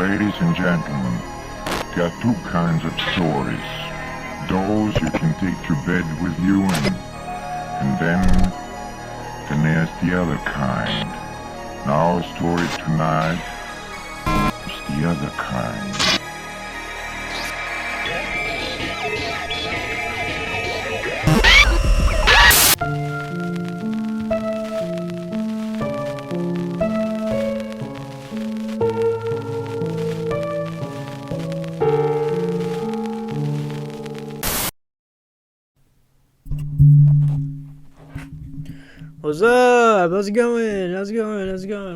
Ladies and gentlemen, got two kinds of stories. Those you can take to bed with you and then there's the other kind. Now our story tonight is the other kind. What's up? How's it going?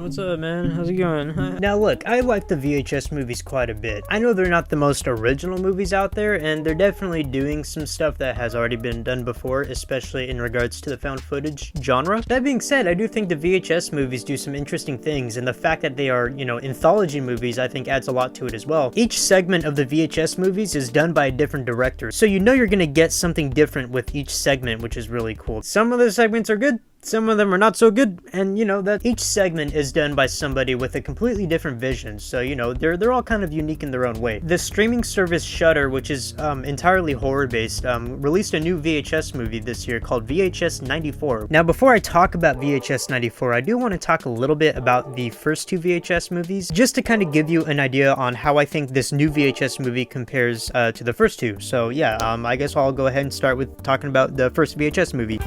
What's up, man? How's it going? Now look, I like the VHS movies quite a bit. I know they're not the most original movies out there, and they're definitely doing some stuff that has already been done before, especially in regards to the found footage genre. That being said, I do think the VHS movies do some interesting things, and the fact that they are, anthology movies, I think adds a lot to it as well. Each segment of the VHS movies is done by a different director, so you know you're gonna get something different with each segment, which is really cool. Some of the segments are good, some of them are not so good, and that each segment is done by somebody with a completely different vision, so they're all kind of unique in their own way. The streaming service Shudder, which is entirely horror based, released a new VHS movie this year called VHS 94. Now before I talk about VHS 94, I do want to talk a little bit about the first two VHS movies, just to kind of give you an idea on how I think this new VHS movie compares to the first two. So yeah, I guess I'll go ahead and start with talking about the first VHS movie.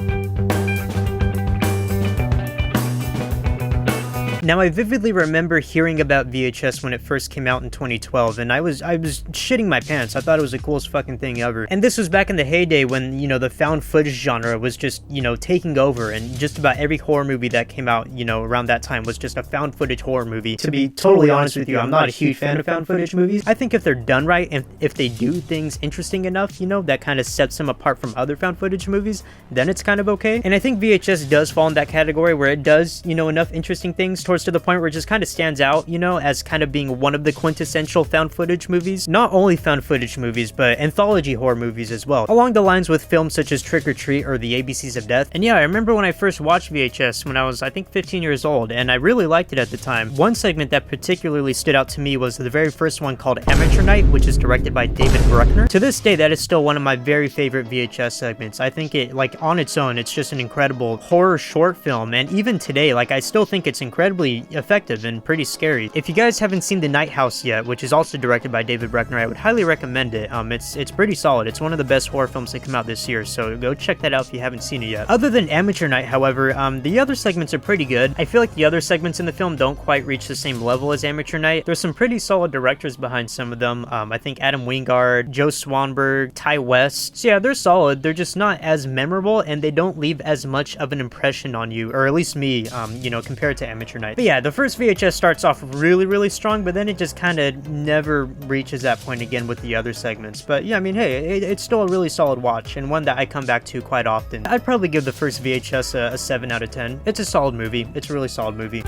Now, I vividly remember hearing about VHS when it first came out in 2012, and I was shitting my pants. I thought it was the coolest fucking thing ever. And this was back in the heyday when, the found footage genre was just, taking over, and just about every horror movie that came out, around that time was just a found footage horror movie. To be totally honest with you, I'm not a huge fan of found footage movies. I think if they're done right, and if they do things interesting enough, that kind of sets them apart from other found footage movies, then it's kind of okay. And I think VHS does fall in that category where it does, enough interesting things towards to the point where it just kind of stands out, as kind of being one of the quintessential found footage movies. Not only found footage movies, but anthology horror movies as well, along the lines with films such as Trick or Treat or The ABCs of Death. And yeah, I remember when I first watched VHS when I was, I think, 15 years old, and I really liked it at the time. One segment that particularly stood out to me was the very first one called Amateur Night, which is directed by David Bruckner. To this day, that is still one of my very favorite VHS segments. I think it, on its own, it's just an incredible horror short film, and even today, I still think it's incredibly effective and pretty scary. If you guys haven't seen The Night House yet, which is also directed by David Bruckner, I would highly recommend it. It's pretty solid. It's one of the best horror films that come out this year, so go check that out if you haven't seen it yet. Other than Amateur Night, however, the other segments are pretty good. I feel like the other segments in the film don't quite reach the same level as Amateur Night. There's some pretty solid directors behind some of them. I think Adam Wingard, Joe Swanberg, Ty West. So yeah, they're solid. They're just not as memorable, and they don't leave as much of an impression on you, or at least me, compared to Amateur Night. But yeah, the first VHS starts off really strong, but then it just kind of never reaches that point again with the other segments. But yeah, I mean, hey, it's still a really solid watch, and one that I come back to quite often. I'd probably give the first VHS a 7 out of 10. It's a solid movie. It's a really solid movie.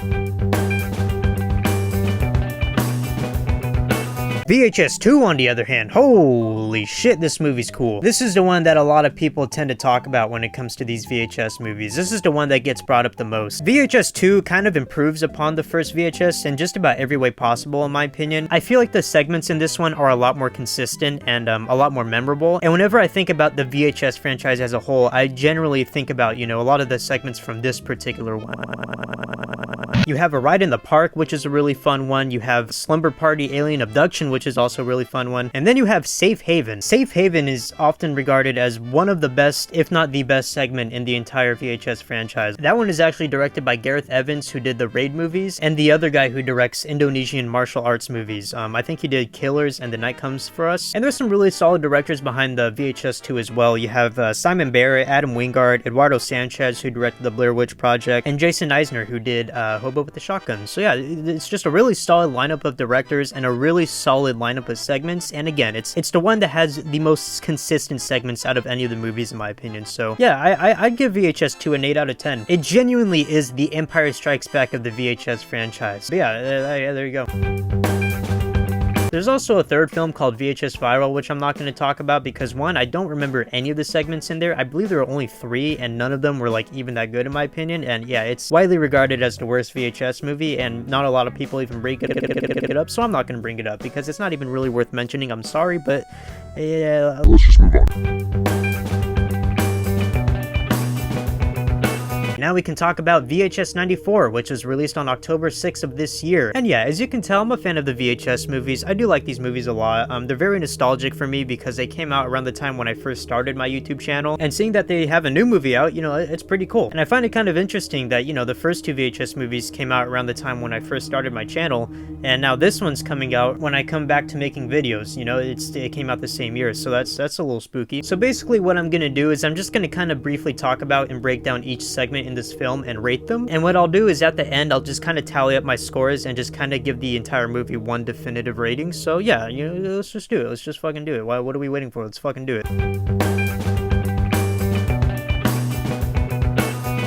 VHS 2, on the other hand, holy shit, this movie's cool. This is the one that a lot of people tend to talk about when it comes to these VHS movies. This is the one that gets brought up the most. VHS 2 kind of improves upon the first VHS in just about every way possible, in my opinion. I feel like the segments in this one are a lot more consistent and a lot more memorable. And whenever I think about the VHS franchise as a whole, I generally think about, a lot of the segments from this particular one. You have A Ride in the Park, which is a really fun one. You have Slumber Party Alien Abduction, which is also a really fun one. And then you have Safe Haven. Safe Haven is often regarded as one of the best, if not the best segment in the entire VHS franchise. That one is actually directed by Gareth Evans, who did the Raid movies, and the other guy who directs Indonesian martial arts movies. I think he did Killers and The Night Comes for Us. And there's some really solid directors behind the VHS 2 as well. You have Simon Barrett, Adam Wingard, Eduardo Sanchez, who directed the Blair Witch Project, and Jason Eisner, who did Hobo with the Shotgun. So yeah, it's just a really solid lineup of directors and a really solid lineup of segments. And again, it's the one that has the most consistent segments out of any of the movies, in my opinion. So yeah, I'd give VHS 2 an 8 out of 10. It genuinely is the Empire Strikes Back of the VHS franchise. But yeah, there you go. There's also a third film called VHS Viral, which I'm not going to talk about because one, I don't remember any of the segments in there. I believe there were only 3 and none of them were like even that good in my opinion. And yeah, it's widely regarded as the worst VHS movie and not a lot of people even bring it up. So I'm not going to bring it up because it's not even really worth mentioning. I'm sorry, but yeah. Let's just move on. Now we can talk about VHS 94, which was released on October 6th of this year. And yeah, as you can tell, I'm a fan of the VHS movies. I do like these movies a lot. They're very nostalgic for me because they came out around the time when I first started my YouTube channel. And seeing that they have a new movie out, you know, it's pretty cool. And I find it kind of interesting that, you know, the first 2 VHS movies came out around the time when I first started my channel. And now this one's coming out when I come back to making videos. You know, it came out the same year. So that's a little spooky. So basically what I'm going to do is I'm just going to kind of briefly talk about and break down each segment in this film and rate them. And what I'll do is at the end, I'll just kind of tally up my scores and just kind of give the entire movie one definitive rating. So yeah, you know, let's just do it. Let's just fucking do it. What are we waiting for? Let's fucking do it.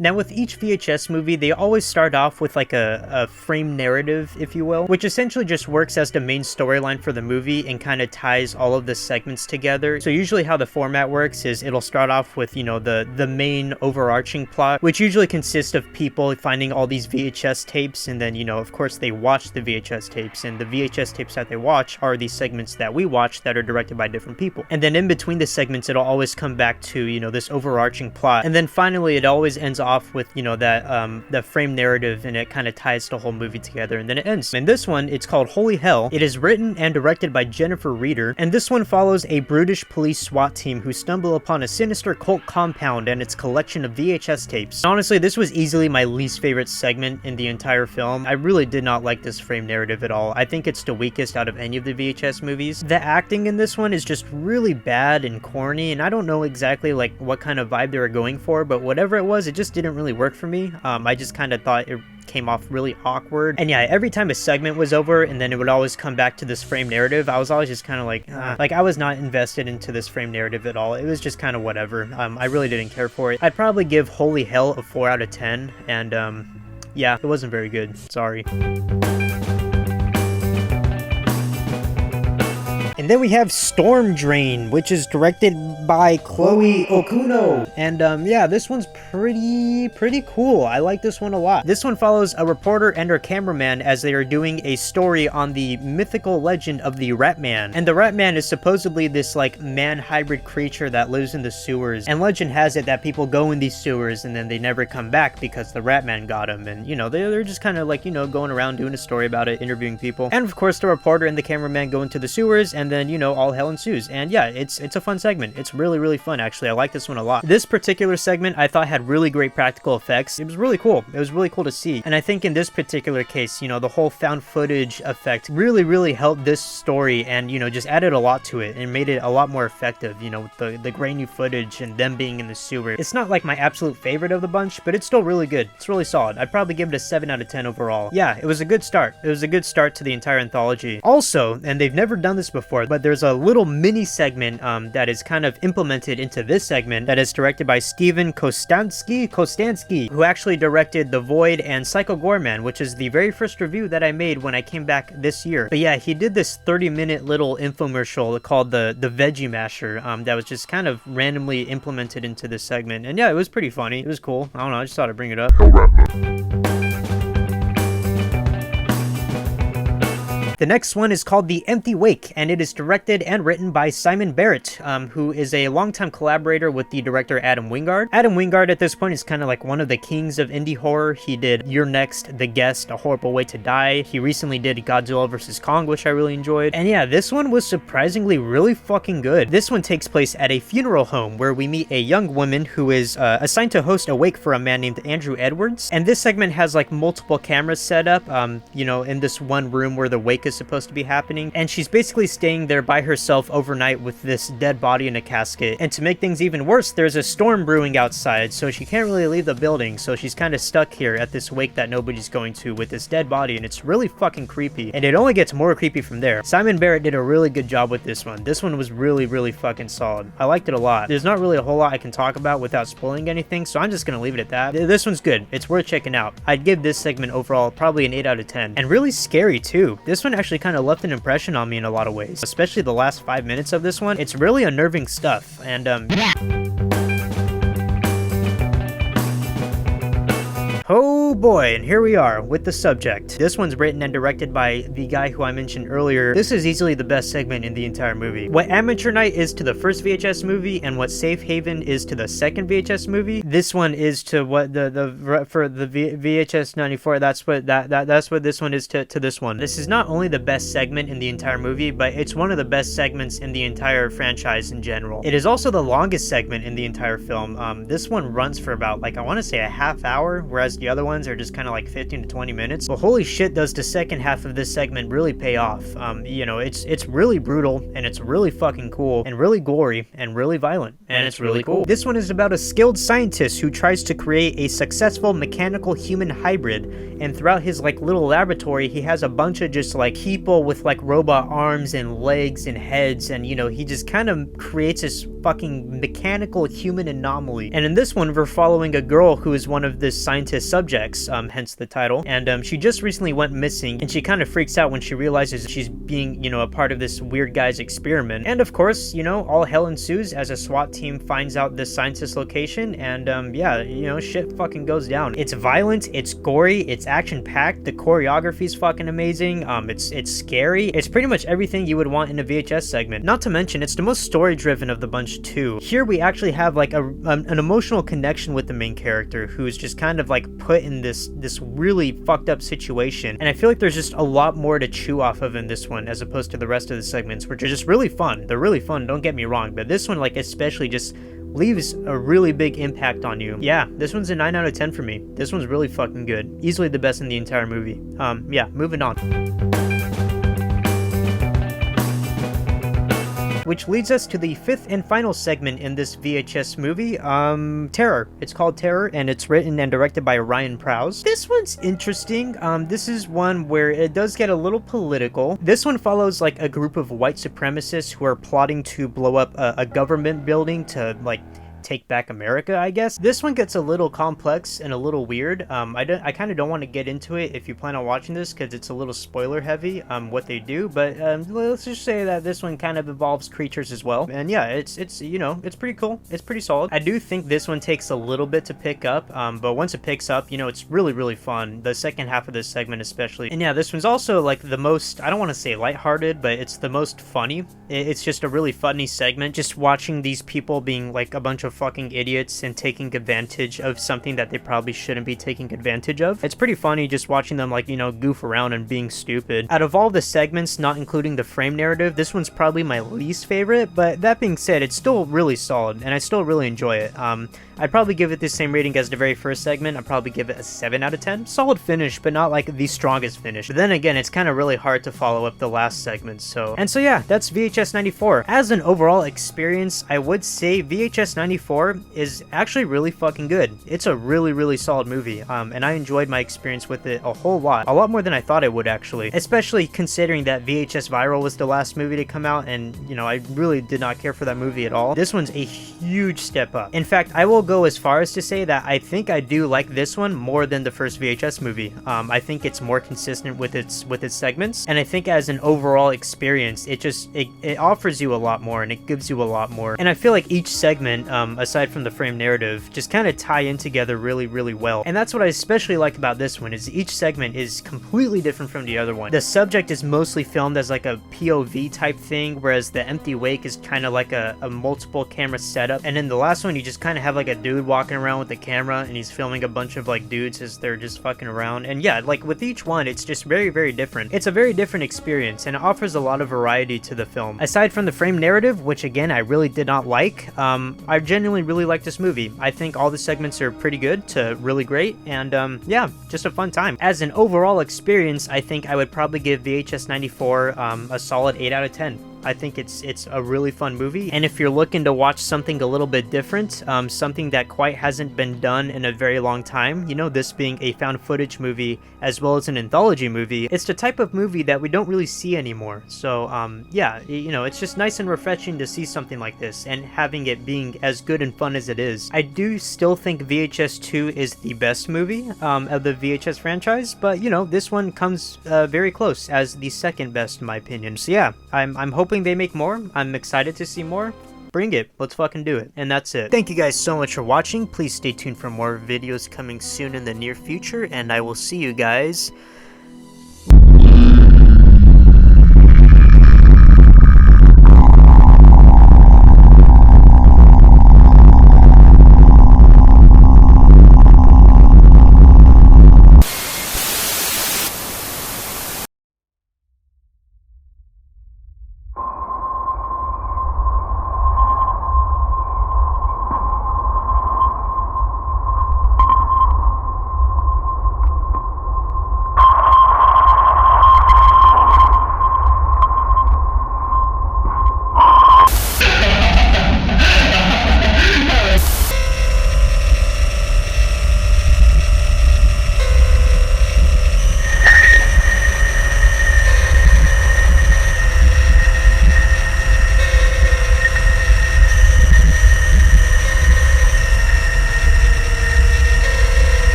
Now with each VHS movie, they always start off with like a frame narrative, if you will, which essentially just works as the main storyline for the movie and kind of ties all of the segments together. So usually how the format works is it'll start off with, you know, the main overarching plot, which usually consists of people finding all these VHS tapes, and then, you know, of course they watch the VHS tapes, and the VHS tapes that they watch are these segments that we watch that are directed by different people. And then in between the segments, it'll always come back to, you know, this overarching plot. And then finally it always ends off with, you know, that the frame narrative, and it kind of ties the whole movie together, and then it ends. In this one, it's called Holy Hell. It is written and directed by Jennifer Reeder, and this one follows a brutish police SWAT team who stumble upon a sinister cult compound and its collection of VHS tapes. And honestly, this was easily my least favorite segment in the entire film. I really did not like this frame narrative at all. I think it's the weakest out of any of the VHS movies. The acting in this one is just really bad and corny, and I don't know exactly like what kind of vibe they were going for, but whatever it was, it just didn't really work for me. I just kind of thought it came off really awkward. And yeah, every time a segment was over and then it would always come back to this frame narrative, I was always just kind of like I was not invested into this frame narrative at all. It was just kind of whatever. I really didn't care for it. I'd probably give Holy Hell a 4 out of 10, and yeah, it wasn't very good. Sorry. And then we have Storm Drain, which is directed by Chloe Okuno. And yeah, this one's pretty cool. I like this one a lot. This one follows a reporter and her cameraman as they are doing a story on the mythical legend of the Rat Man. And the Rat Man is supposedly this like man hybrid creature that lives in the sewers. And legend has it that people go in these sewers and then they never come back because the Rat Man got them. And you know, they're just kind of like, you know, going around doing a story about it, interviewing people. And of course, the reporter and the cameraman go into the sewers, and then, you know, all hell ensues. And yeah, it's a fun segment. It's really fun, actually. I like this one a lot. This particular segment I thought had really great practical effects. It was really cool. It was really cool to see. And I think in this particular case, you know, the whole found footage effect really helped this story, and, you know, just added a lot to it and made it a lot more effective, you know, with the grainy footage and them being in the sewer. It's not like my absolute favorite of the bunch, but it's still really good. It's really solid. I'd probably give it a 7 out of 10 overall. Yeah, it was a good start. It was a good start to the entire anthology. Also, and they've never done this before, but there's a little mini segment that is kind of implemented into this segment that is directed by Steven Kostansky, who actually directed The Void and Psycho Goreman, which is the very first review that I made when I came back this year. But yeah, he did this 30-minute little infomercial called the Veggie Masher that was just kind of randomly implemented into this segment. And yeah, it was pretty funny. It was cool. I don't know, I just thought I'd bring it up. The next one is called The Empty Wake, and it is directed and written by Simon Barrett, who is a longtime collaborator with the director Adam Wingard. Adam Wingard at this point is kind of like one of the kings of indie horror. He did You're Next, The Guest, A Horrible Way to Die. He recently did Godzilla vs. Kong, which I really enjoyed. And yeah, this one was surprisingly really fucking good. This one takes place at a funeral home where we meet a young woman who is assigned to host a wake for a man named Andrew Edwards. And this segment has like multiple cameras set up, you know, in this one room where the wake is supposed to be happening, and she's basically staying there by herself overnight with this dead body in a casket. And to make things even worse, there's a storm brewing outside, so she can't really leave the building, so she's kind of stuck here at this wake that nobody's going to with this dead body, and it's really fucking creepy, and it only gets more creepy from there. Simon Barrett did a really good job with this one. This one was really fucking solid. I liked it a lot. There's not really a whole lot I can talk about without spoiling anything, so I'm just gonna leave it at that. This one's good. It's worth checking out. I'd give this segment overall probably an 8 out of 10. And really scary too. This one actually kind of left an impression on me in a lot of ways, especially the last 5 minutes of this one. It's really unnerving stuff, and oh boy, and here we are with the subject. This one's written and directed by the guy who I mentioned earlier. This is easily the best segment in the entire movie. What Amateur Night is to the first VHS movie and what Safe Haven is to the second VHS movie, this one is to what for the VHS 94, that's what this one is to this one. This is not only the best segment in the entire movie, but it's one of the best segments in the entire franchise in general. It is also the longest segment in the entire film. This one runs for about, like, I want to say a half hour, whereas the other ones are just kind of like 15 to 20 minutes. But holy shit, does the second half of this segment really pay off. You know, it's really brutal, and it's really fucking cool, and really gory, and really violent, and it's really cool. This one is about a skilled scientist who tries to create a successful mechanical human hybrid, and throughout his like little laboratory, he has a bunch of just like people with like robot arms and legs and heads, and you know, he just kind of creates this fucking mechanical human anomaly. And in this one, we're following a girl who is one of this scientist's subjects, hence the title, and she just recently went missing, and she kind of freaks out when she realizes she's being, you know, a part of this weird guy's experiment. And of course, you know, all hell ensues as a SWAT team finds out this scientist's location, and yeah, you know, shit fucking goes down. It's violent, it's gory, it's action-packed, the choreography's fucking amazing, it's scary, it's pretty much everything you would want in a VHS segment. Not to mention, it's the most story-driven of the bunch too. Here we actually have like an emotional connection with the main character, who's just kind of like put in this really fucked up situation, and I feel like there's just a lot more to chew off of in this one as opposed to the rest of the segments, which are just really fun. They're really fun, don't get me wrong, but this one like especially just leaves a really big impact on you. Yeah, this one's a 9 out of 10 for me. This one's really fucking good. Easily the best in the entire movie. Yeah, moving on. Which leads us to the fifth and final segment in this VHS movie, Terror. It's called Terror, and it's written and directed by Ryan Prowse. This one's interesting. This is one where it does get a little political. This one follows like a group of white supremacists who are plotting to blow up a government building to like take back America, I guess. This one gets a little complex and a little weird. I kind of don't want to get into it if you plan on watching this, because it's a little spoiler heavy, what they do, but let's just say that this one kind of involves creatures as well. And yeah, it's you know, it's pretty cool. It's pretty solid. I do think this one takes a little bit to pick up, but once it picks up, you know, it's really fun. The second half of this segment especially. And yeah, this one's also like the most, I don't want to say lighthearted, but it's the most funny. It's just a really funny segment, just watching these people being like a bunch of fucking idiots and taking advantage of something that they probably shouldn't be taking advantage of. It's pretty funny just watching them, like, you know, goof around and being stupid. Out of all the segments, not including the frame narrative, this one's probably my least favorite, but that being said, it's still really solid and I still really enjoy it. I'd probably give it the same rating as the very first segment. I'd probably give it a 7 out of 10. Solid finish, but not like the strongest finish. But then again, it's kind of really hard to follow up the last segment, so. And so yeah, that's VHS 94. As an overall experience, I would say VHS 94 is actually really fucking good. It's a really solid movie, and I enjoyed my experience with it a whole lot. A lot more than I thought I would, actually. Especially considering that VHS Viral was the last movie to come out, and, you know, I really did not care for that movie at all. This one's a huge step up. In fact, I will go as far as to say that I think I do like this one more than the first VHS movie. I think it's more consistent with its segments, and I think as an overall experience, it offers you a lot more, and it gives you a lot more. And I feel like each segment, aside from the frame narrative, just kind of tie in together really well. And that's what I especially like about this one, is each segment is completely different from the other one. The subject is mostly filmed as like a POV type thing, whereas the Empty Wake is kind of like a multiple camera setup. And in the last one, you just kind of have like a dude walking around with the camera, and he's filming a bunch of like dudes as they're just fucking around. And yeah, like with each one, it's just very different. It's a very different experience, and it offers a lot of variety to the film. Aside from the frame narrative, which again I really did not like, I genuinely really like this movie. I think all the segments are pretty good to really great, and yeah, just a fun time. As an overall experience, I think I would probably give VHS 94 a solid 8 out of 10. I think it's a really fun movie, and if you're looking to watch something a little bit different, something that quite hasn't been done in a very long time, you know, this being a found footage movie as well as an anthology movie, it's the type of movie that we don't really see anymore. So yeah, you know, it's just nice and refreshing to see something like this and having it being as good and fun as it is. I do still think VHS 2 is the best movie of the VHS franchise, but you know, this one comes very close as the second best in my opinion. So yeah, I'm hoping they make more. I'm excited to see more. Bring it. Let's fucking do it. And that's it. Thank you guys so much for watching. Please stay tuned for more videos coming soon in the near future, and I will see you guys